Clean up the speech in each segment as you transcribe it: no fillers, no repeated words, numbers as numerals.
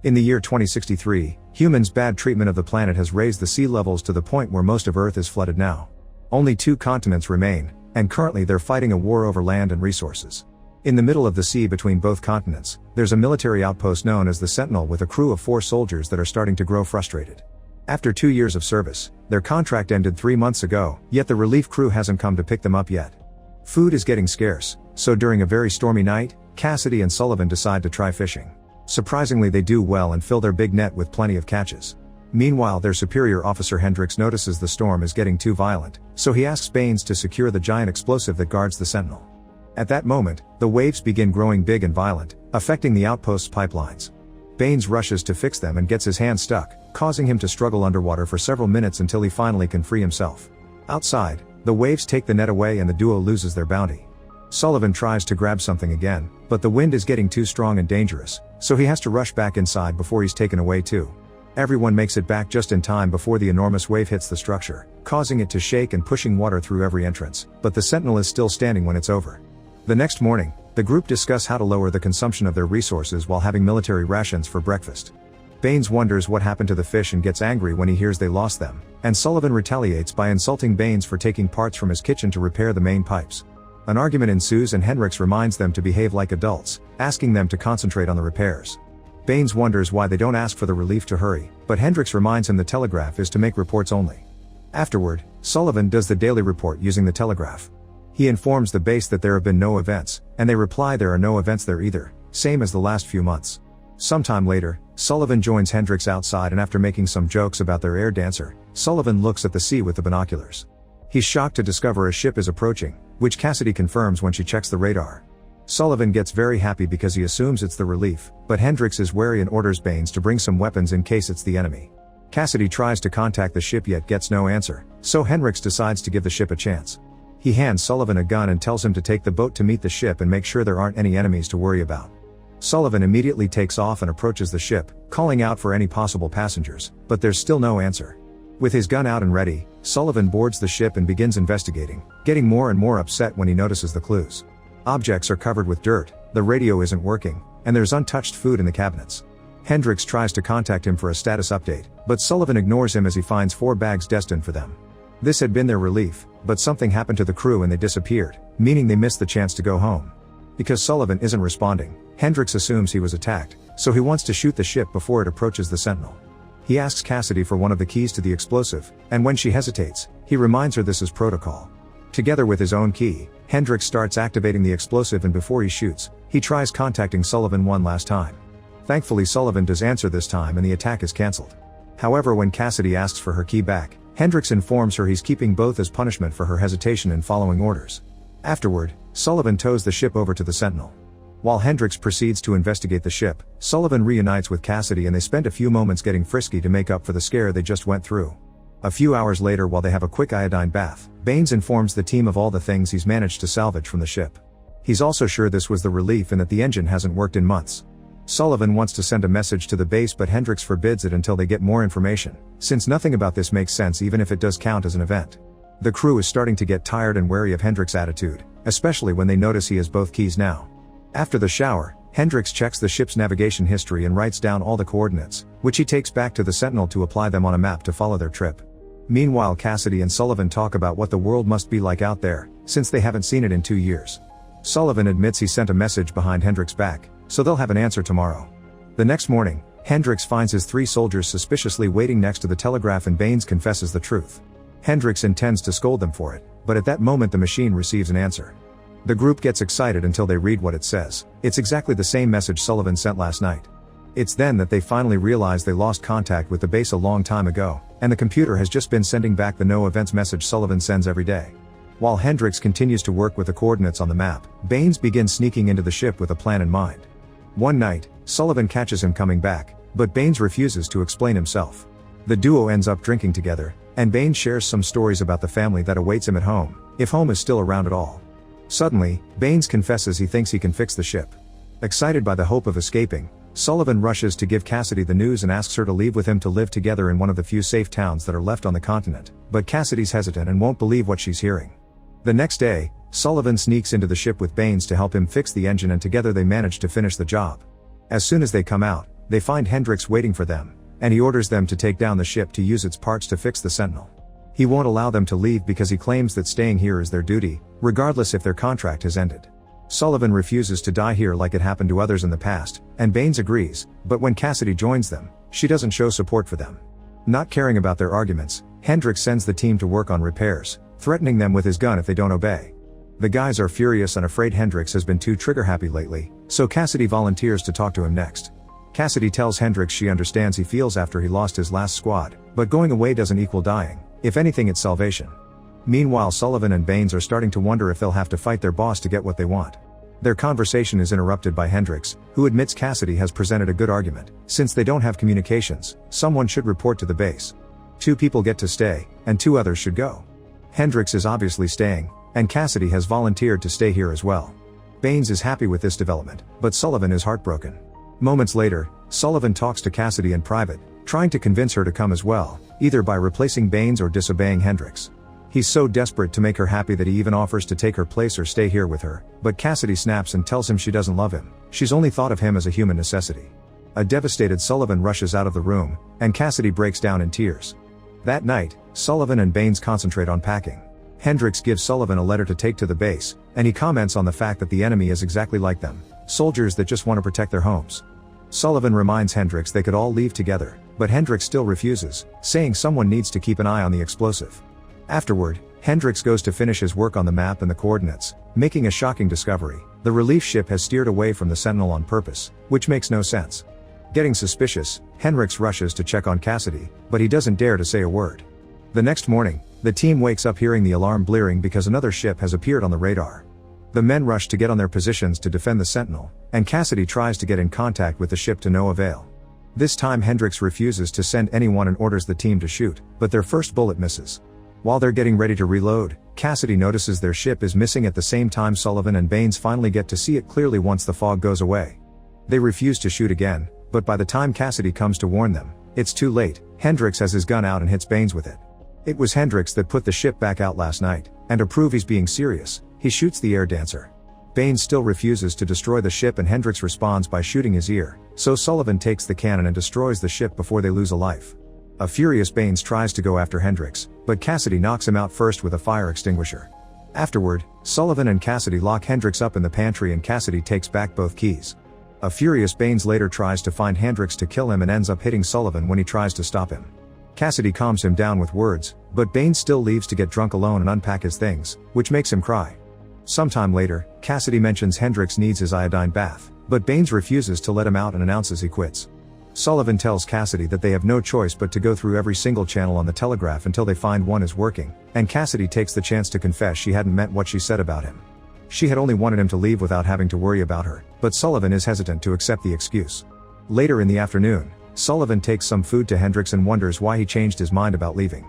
In the year 2063, humans' bad treatment of the planet has raised the sea levels to the point where most of Earth is flooded now. Only 2 continents remain, and currently they're fighting a war over land and resources. In the middle of the sea between both continents, there's a military outpost known as the Sentinel with a crew of 4 soldiers that are starting to grow frustrated. After 2 years of service, their contract ended 3 months ago, yet the relief crew hasn't come to pick them up yet. Food is getting scarce, so during a very stormy night, Cassidy and Sullivan decide to try fishing. Surprisingly, they do well and fill their big net with plenty of catches. Meanwhile, their superior officer Hendricks notices the storm is getting too violent, so he asks Baines to secure the giant explosive that guards the Sentinel. At that moment, the waves begin growing big and violent, affecting the outpost's pipelines. Baines rushes to fix them and gets his hand stuck, causing him to struggle underwater for several minutes until he finally can free himself. Outside, the waves take the net away and the duo loses their bounty. Sullivan tries to grab something again, but the wind is getting too strong and dangerous, so he has to rush back inside before he's taken away too. Everyone makes it back just in time before the enormous wave hits the structure, causing it to shake and pushing water through every entrance, but the Sentinel is still standing when it's over. The next morning, the group discuss how to lower the consumption of their resources while having military rations for breakfast. Baines wonders what happened to the fish and gets angry when he hears they lost them, and Sullivan retaliates by insulting Baines for taking parts from his kitchen to repair the main pipes. An argument ensues and Hendricks reminds them to behave like adults, asking them to concentrate on the repairs. Baines wonders why they don't ask for the relief to hurry, but Hendricks reminds him the telegraph is to make reports only. Afterward, Sullivan does the daily report using the telegraph. He informs the base that there have been no events, and they reply there are no events there either, same as the last few months. Sometime later, Sullivan joins Hendricks outside and after making some jokes about their air dancer, Sullivan looks at the sea with the binoculars. He's shocked to discover a ship is approaching, which Cassidy confirms when she checks the radar. Sullivan gets very happy because he assumes it's the relief, but Hendricks is wary and orders Baines to bring some weapons in case it's the enemy. Cassidy tries to contact the ship yet gets no answer, so Hendricks decides to give the ship a chance. He hands Sullivan a gun and tells him to take the boat to meet the ship and make sure there aren't any enemies to worry about. Sullivan immediately takes off and approaches the ship, calling out for any possible passengers, but there's still no answer. With his gun out and ready, Sullivan boards the ship and begins investigating, getting more and more upset when he notices the clues. Objects are covered with dirt, the radio isn't working, and there's untouched food in the cabinets. Hendricks tries to contact him for a status update, but Sullivan ignores him as he finds 4 bags destined for them. This had been their relief, but something happened to the crew and they disappeared, meaning they missed the chance to go home. Because Sullivan isn't responding, Hendricks assumes he was attacked, so he wants to shoot the ship before it approaches the Sentinel. He asks Cassidy for one of the keys to the explosive, and when she hesitates, he reminds her this is protocol. Together with his own key, Hendricks starts activating the explosive and before he shoots, he tries contacting Sullivan one last time. Thankfully Sullivan does answer this time and the attack is cancelled. However, when Cassidy asks for her key back, Hendricks informs her he's keeping both as punishment for her hesitation in following orders. Afterward, Sullivan tows the ship over to the Sentinel. While Hendricks proceeds to investigate the ship, Sullivan reunites with Cassidy and they spend a few moments getting frisky to make up for the scare they just went through. A few hours later, while they have a quick iodine bath, Baines informs the team of all the things he's managed to salvage from the ship. He's also sure this was the relief and that the engine hasn't worked in months. Sullivan wants to send a message to the base but Hendricks forbids it until they get more information, since nothing about this makes sense even if it does count as an event. The crew is starting to get tired and wary of Hendricks' attitude, especially when they notice he has both keys now. After the shower, Hendricks checks the ship's navigation history and writes down all the coordinates, which he takes back to the Sentinel to apply them on a map to follow their trip. Meanwhile, Cassidy and Sullivan talk about what the world must be like out there, since they haven't seen it in 2 years. Sullivan admits he sent a message behind Hendricks' back, so they'll have an answer tomorrow. The next morning, Hendricks finds his 3 soldiers suspiciously waiting next to the telegraph and Baines confesses the truth. Hendricks intends to scold them for it, but at that moment the machine receives an answer. The group gets excited until they read what it says. It's exactly the same message Sullivan sent last night. It's then that they finally realize they lost contact with the base a long time ago, and the computer has just been sending back the no events message Sullivan sends every day. While Hendricks continues to work with the coordinates on the map, Baines begins sneaking into the ship with a plan in mind. One night, Sullivan catches him coming back, but Baines refuses to explain himself. The duo ends up drinking together, and Baines shares some stories about the family that awaits him at home, if home is still around at all. Suddenly, Baines confesses he thinks he can fix the ship. Excited by the hope of escaping, Sullivan rushes to give Cassidy the news and asks her to leave with him to live together in one of the few safe towns that are left on the continent, but Cassidy's hesitant and won't believe what she's hearing. The next day, Sullivan sneaks into the ship with Baines to help him fix the engine and together they manage to finish the job. As soon as they come out, they find Hendrix waiting for them, and he orders them to take down the ship to use its parts to fix the Sentinel. He won't allow them to leave because he claims that staying here is their duty, regardless if their contract has ended. Sullivan refuses to die here like it happened to others in the past, and Baines agrees, but when Cassidy joins them, she doesn't show support for them. Not caring about their arguments, Hendrix sends the team to work on repairs, threatening them with his gun if they don't obey. The guys are furious and afraid Hendrix has been too trigger-happy lately, so Cassidy volunteers to talk to him next. Cassidy tells Hendrix she understands he feels after he lost his last squad, but going away doesn't equal dying. If anything, it's salvation. Meanwhile, Sullivan and Baines are starting to wonder if they'll have to fight their boss to get what they want. Their conversation is interrupted by Hendrix, who admits Cassidy has presented a good argument. Since they don't have communications, someone should report to the base. 2 people get to stay, and 2 others should go. Hendrix is obviously staying, and Cassidy has volunteered to stay here as well. Baines is happy with this development, but Sullivan is heartbroken. Moments later, Sullivan talks to Cassidy in private, trying to convince her to come as well, either by replacing Baines or disobeying Hendrix. He's so desperate to make her happy that he even offers to take her place or stay here with her, but Cassidy snaps and tells him she doesn't love him, she's only thought of him as a human necessity. A devastated Sullivan rushes out of the room, and Cassidy breaks down in tears. That night, Sullivan and Baines concentrate on packing. Hendrix gives Sullivan a letter to take to the base, and he comments on the fact that the enemy is exactly like them, soldiers that just want to protect their homes. Sullivan reminds Hendrix they could all leave together, but Hendrix still refuses, saying someone needs to keep an eye on the explosive. Afterward, Hendrix goes to finish his work on the map and the coordinates, making a shocking discovery: the relief ship has steered away from the Sentinel on purpose, which makes no sense. Getting suspicious, Hendrix rushes to check on Cassidy, but he doesn't dare to say a word. The next morning, the team wakes up hearing the alarm blaring because another ship has appeared on the radar. The men rush to get on their positions to defend the Sentinel, and Cassidy tries to get in contact with the ship to no avail. This time Hendrix refuses to send anyone and orders the team to shoot, but their first bullet misses. While they're getting ready to reload, Cassidy notices their ship is missing at the same time Sullivan and Baines finally get to see it clearly once the fog goes away. They refuse to shoot again, but by the time Cassidy comes to warn them, it's too late. Hendrix has his gun out and hits Baines with it. It was Hendrix that put the ship back out last night, and to prove he's being serious, he shoots the air dancer. Baines still refuses to destroy the ship and Hendrix responds by shooting his ear, so Sullivan takes the cannon and destroys the ship before they lose a life. A furious Baines tries to go after Hendrix, but Cassidy knocks him out first with a fire extinguisher. Afterward, Sullivan and Cassidy lock Hendrix up in the pantry and Cassidy takes back both keys. A furious Baines later tries to find Hendrix to kill him and ends up hitting Sullivan when he tries to stop him. Cassidy calms him down with words, but Baines still leaves to get drunk alone and unpack his things, which makes him cry. Sometime later, Cassidy mentions Hendrix needs his iodine bath, but Baines refuses to let him out and announces he quits. Sullivan tells Cassidy that they have no choice but to go through every single channel on the telegraph until they find one is working, and Cassidy takes the chance to confess she hadn't meant what she said about him. She had only wanted him to leave without having to worry about her, but Sullivan is hesitant to accept the excuse. Later in the afternoon, Sullivan takes some food to Hendrix and wonders why he changed his mind about leaving.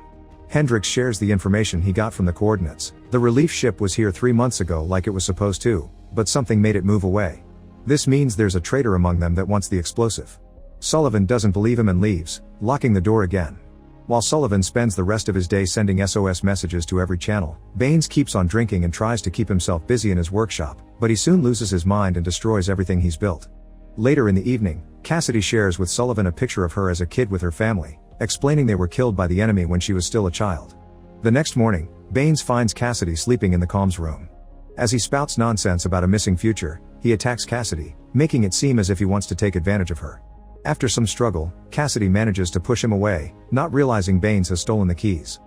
Hendrix shares the information he got from the coordinates. The relief ship was here 3 months ago like it was supposed to, but something made it move away. This means there's a traitor among them that wants the explosive. Sullivan doesn't believe him and leaves, locking the door again. While Sullivan spends the rest of his day sending SOS messages to every channel, Baines keeps on drinking and tries to keep himself busy in his workshop, but he soon loses his mind and destroys everything he's built. Later in the evening, Cassidy shares with Sullivan a picture of her as a kid with her family, explaining they were killed by the enemy when she was still a child. The next morning, Baines finds Cassidy sleeping in the comms room. As he spouts nonsense about a missing future, he attacks Cassidy, making it seem as if he wants to take advantage of her. After some struggle, Cassidy manages to push him away, not realizing Baines has stolen the keys.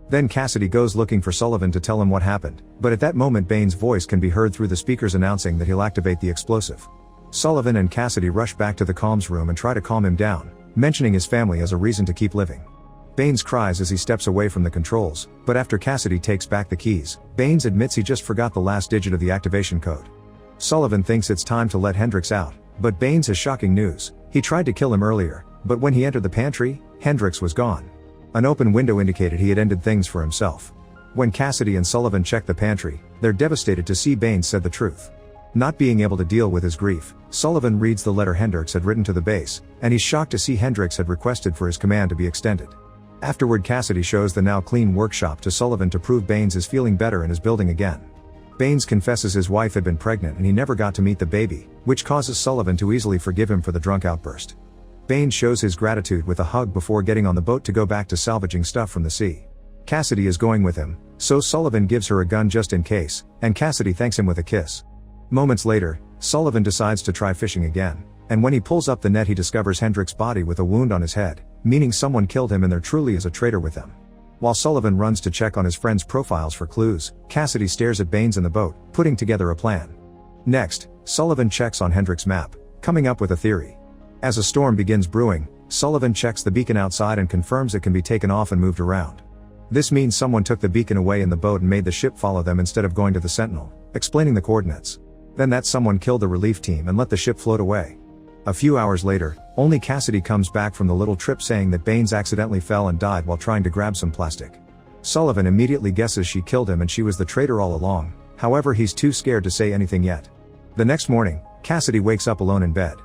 Then Cassidy goes looking for Sullivan to tell him what happened, but at that moment Baines' voice can be heard through the speakers announcing that he'll activate the explosive. Sullivan and Cassidy rush back to the comms room and try to calm him down, mentioning his family as a reason to keep living. Baines cries as he steps away from the controls, but after Cassidy takes back the keys, Baines admits he just forgot the last digit of the activation code. Sullivan thinks it's time to let Hendrix out, but Baines has shocking news. He tried to kill him earlier, but when he entered the pantry, Hendrix was gone. An open window indicated he had ended things for himself. When Cassidy and Sullivan check the pantry, they're devastated to see Baines said the truth. Not being able to deal with his grief, Sullivan reads the letter Hendrix had written to the base, and he's shocked to see Hendrix had requested for his command to be extended. Afterward, Cassidy shows the now clean workshop to Sullivan to prove Baines is feeling better and is building again. Baines confesses his wife had been pregnant and he never got to meet the baby, which causes Sullivan to easily forgive him for the drunk outburst. Baines shows his gratitude with a hug before getting on the boat to go back to salvaging stuff from the sea. Cassidy is going with him, so Sullivan gives her a gun just in case, and Cassidy thanks him with a kiss. Moments later, Sullivan decides to try fishing again, and when he pulls up the net he discovers Hendricks' body with a wound on his head, meaning someone killed him and there truly is a traitor with them. While Sullivan runs to check on his friends' profiles for clues, Cassidy stares at Baines in the boat, putting together a plan. Next, Sullivan checks on Hendricks' map, coming up with a theory. As a storm begins brewing, Sullivan checks the beacon outside and confirms it can be taken off and moved around. This means someone took the beacon away in the boat and made the ship follow them instead of going to the Sentinel, explaining the coordinates. Then that someone killed the relief team and let the ship float away. A few hours later, only Cassidy comes back from the little trip saying that Baines accidentally fell and died while trying to grab some plastic. Sullivan immediately guesses she killed him and she was the traitor all along, however he's too scared to say anything yet. The next morning, Cassidy wakes up alone in bed.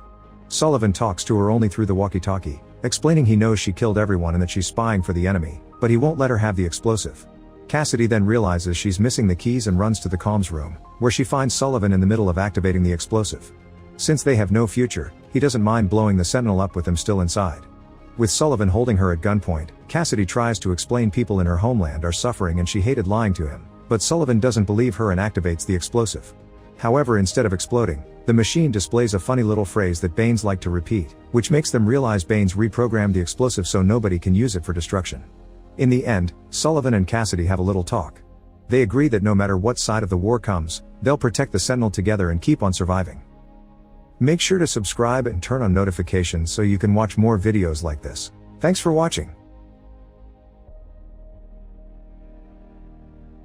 Sullivan talks to her only through the walkie-talkie, explaining he knows she killed everyone and that she's spying for the enemy, but he won't let her have the explosive. Cassidy then realizes she's missing the keys and runs to the comms room, where she finds Sullivan in the middle of activating the explosive. Since they have no future, he doesn't mind blowing the Sentinel up with them still inside. With Sullivan holding her at gunpoint, Cassidy tries to explain people in her homeland are suffering and she hated lying to him, but Sullivan doesn't believe her and activates the explosive. However, instead of exploding, the machine displays a funny little phrase that Baines liked to repeat, which makes them realize Baines reprogrammed the explosive so nobody can use it for destruction. In the end, Sullivan and Cassidy have a little talk. They agree that no matter what side of the war comes, they'll protect the Sentinel together and keep on surviving. Make sure to subscribe and turn on notifications so you can watch more videos like this. Thanks for watching.